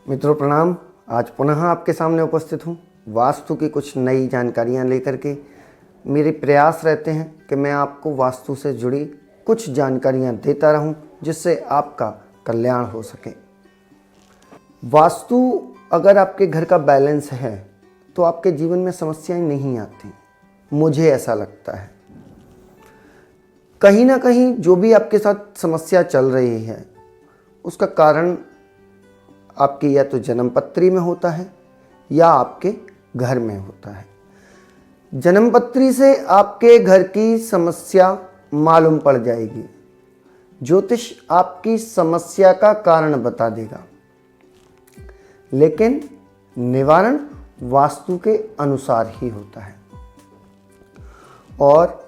मित्रों प्रणाम। आज पुनः आपके सामने उपस्थित हूँ वास्तु की कुछ नई जानकारियाँ लेकर के। मेरे प्रयास रहते हैं कि मैं आपको वास्तु से जुड़ी कुछ जानकारियाँ देता रहूँ जिससे आपका कल्याण हो सके। वास्तु अगर आपके घर का बैलेंस है तो आपके जीवन में समस्याएं नहीं आती, मुझे ऐसा लगता है। कहीं ना कहीं जो भी आपके साथ समस्या चल रही है उसका कारण आपकी या तो जन्म पत्री में होता है या आपके घर में होता है। जन्म पत्री से आपके घर की समस्या मालूम पड़ जाएगी, ज्योतिष आपकी समस्या का कारण बता देगा, लेकिन निवारण वास्तु के अनुसार ही होता है। और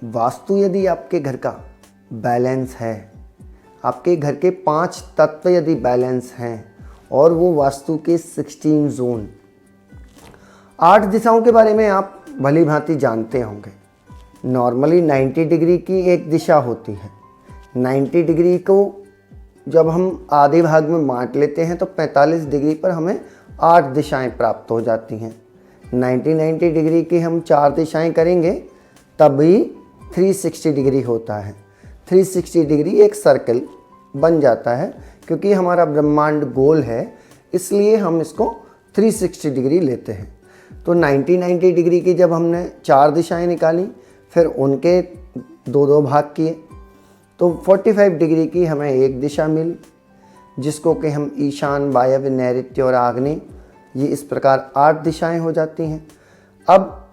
वास्तु यदि आपके घर का बैलेंस है, आपके घर के 5 तत्व यदि बैलेंस हैं और वो वास्तु के 16 जोन, 8 दिशाओं के बारे में आप भली भांति जानते होंगे। नॉर्मली 90 डिग्री की एक दिशा होती है। 90 डिग्री को जब हम आधे भाग में बांट लेते हैं तो 45 डिग्री पर हमें 8 दिशाएं प्राप्त हो जाती हैं। 90 डिग्री की हम 4 दिशाएं करेंगे तभी 360 डिग्री होता है। 360 डिग्री एक सर्कल बन जाता है, क्योंकि हमारा ब्रह्मांड गोल है इसलिए हम इसको 360 डिग्री लेते हैं। तो 90 डिग्री की जब हमने 4 दिशाएं निकाली, फिर उनके 2 भाग किए, तो 45 डिग्री की हमें एक दिशा मिली, जिसको कि हम ईशान, वायव्य, नैऋत्य और आग्नेय, ये इस प्रकार 8 दिशाएं हो जाती हैं। अब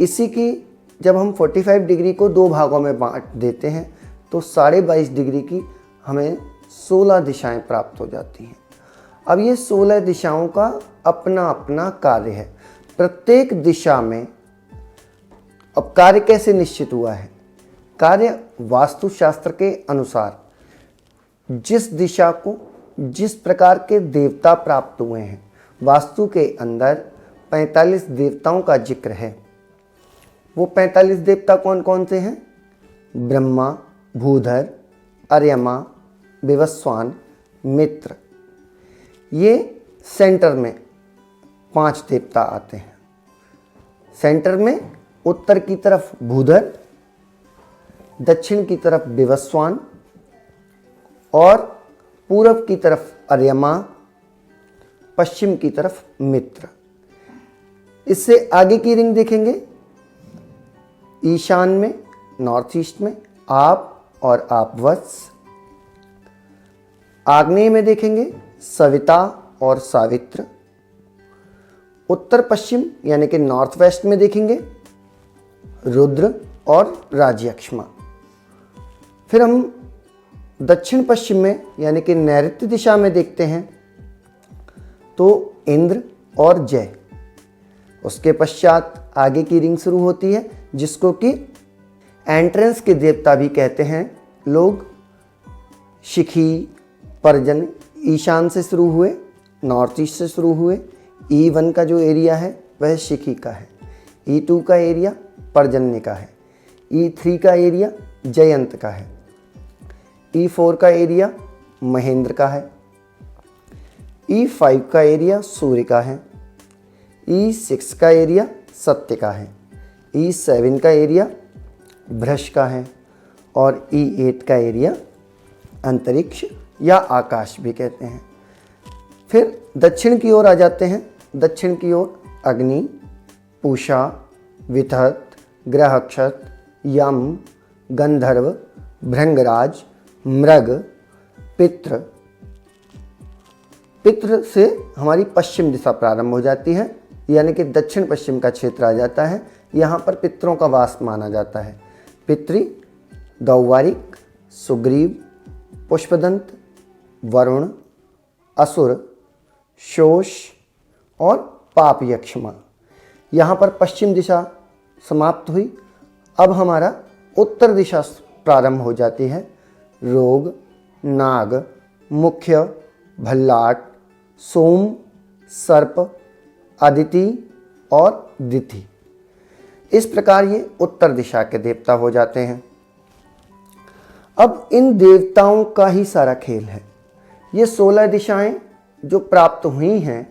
इसी की जब हम 45 डिग्री को 2 भागों में बांट देते हैं तो 22.5 डिग्री की हमें 16 दिशाएं प्राप्त हो जाती हैं। अब ये 16 दिशाओं का अपना अपना कार्य है प्रत्येक दिशा में। अब कार्य कैसे निश्चित हुआ है? कार्य वास्तुशास्त्र के अनुसार जिस दिशा को जिस प्रकार के देवता प्राप्त हुए हैं, वास्तु के अंदर 45 देवताओं का जिक्र है। वो 45 देवता कौन कौन से हैं? ब्रह्मा, भूधर, अर्यमा, विवस्वान, मित्र। ये सेंटर में 5 देवता आते हैं। सेंटर में उत्तर की तरफ भूधर, दक्षिण की तरफ विवस्वान और पूर्व की तरफ अर्यमा, पश्चिम की तरफ मित्र। इससे आगे की रिंग देखेंगे, ईशान में, नॉर्थ ईस्ट में आप और आपवत्स। आग्नेय में देखेंगे सविता और सावित्र। उत्तर पश्चिम यानी कि नॉर्थ वेस्ट में देखेंगे रुद्र और राज्यक्षमा। फिर हम दक्षिण पश्चिम में यानी कि नैऋत्य दिशा में देखते हैं तो इंद्र और जय। उसके पश्चात आगे की रिंग शुरू होती है जिसको कि एंट्रेंस के देवता भी कहते हैं लोग। शिखी, पर्जन ईशान से शुरू हुए, नॉर्थ ईस्ट से शुरू हुए। E1 का जो एरिया है वह शिखी का है। E2 का एरिया पर्जन्य का है। E3 का एरिया जयंत का है। E4 का एरिया महेंद्र का है। E5 का एरिया सूर्य का है। E6 का एरिया सत्य का है। E7 का एरिया बृहस्पति का है और E8 का एरिया अंतरिक्ष या आकाश भी कहते हैं। फिर दक्षिण की ओर आ जाते हैं। दक्षिण की ओर अग्नि, पूषा, वितहत, ग्रहक्षत, यम, गंधर्व, भृंगराज, मृग, पितृ। पितृ से हमारी पश्चिम दिशा प्रारंभ हो जाती है, यानी कि दक्षिण पश्चिम का क्षेत्र आ जाता है। यहाँ पर पितरों का वास माना जाता है। पितृ गौवारिक, सुग्रीव, पुष्पदंत, वरुण, असुर, शोष और पाप यक्षमा। यहाँ पर पश्चिम दिशा समाप्त हुई। अब हमारा उत्तर दिशा प्रारंभ हो जाती है। रोग, नाग, मुख्य, भल्लाट, सोम, सर्प, अदिति और दिति। इस प्रकार ये उत्तर दिशा के देवता हो जाते हैं। अब इन देवताओं का ही सारा खेल है। ये 16 दिशाएं जो प्राप्त हुई हैं,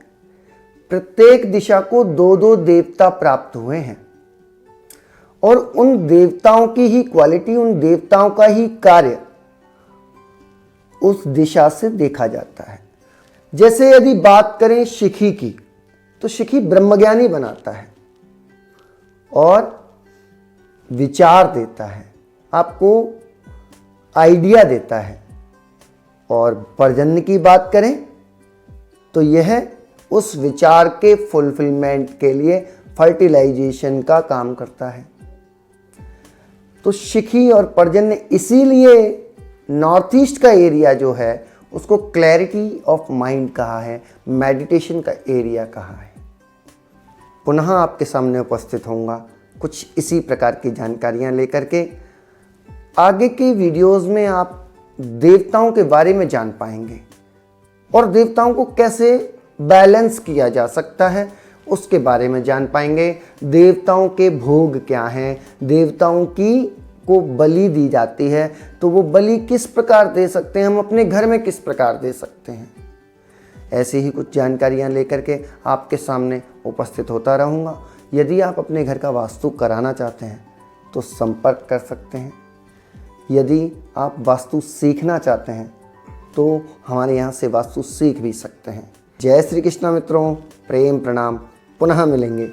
प्रत्येक दिशा को 2-2 देवता प्राप्त हुए हैं और उन देवताओं की ही क्वालिटी, उन देवताओं का ही कार्य उस दिशा से देखा जाता है। जैसे यदि बात करें शिखी की, तो शिखी ब्रह्मज्ञानी बनाता है और विचार देता है, आपको आइडिया देता है। और पर्जन्य की बात करें तो यह उस विचार के फुलफिलमेंट के लिए फर्टिलाइजेशन का काम करता है। तो शिखी और पर्जन्य इसीलिए नॉर्थ ईस्ट का एरिया जो है उसको क्लैरिटी ऑफ माइंड कहा है, मेडिटेशन का एरिया कहा है। पुनः आपके सामने उपस्थित होऊंगा कुछ इसी प्रकार की जानकारियां लेकर के। आगे के वीडियोस में आप देवताओं के बारे में जान पाएंगे और देवताओं को कैसे बैलेंस किया जा सकता है उसके बारे में जान पाएंगे। देवताओं के भोग क्या हैं, देवताओं की को बलि दी जाती है तो वो बलि किस प्रकार दे सकते हैं, हम अपने घर में किस प्रकार दे सकते हैं। ऐसी ही कुछ जानकारियां लेकर के आपके सामने उपस्थित होता रहूँगा। यदि आप अपने घर का वास्तु कराना चाहते हैं तो संपर्क कर सकते हैं। यदि आप वास्तु सीखना चाहते हैं तो हमारे यहाँ से वास्तु सीख भी सकते हैं। जय श्री कृष्ण मित्रों, प्रेम प्रणाम, पुनः मिलेंगे।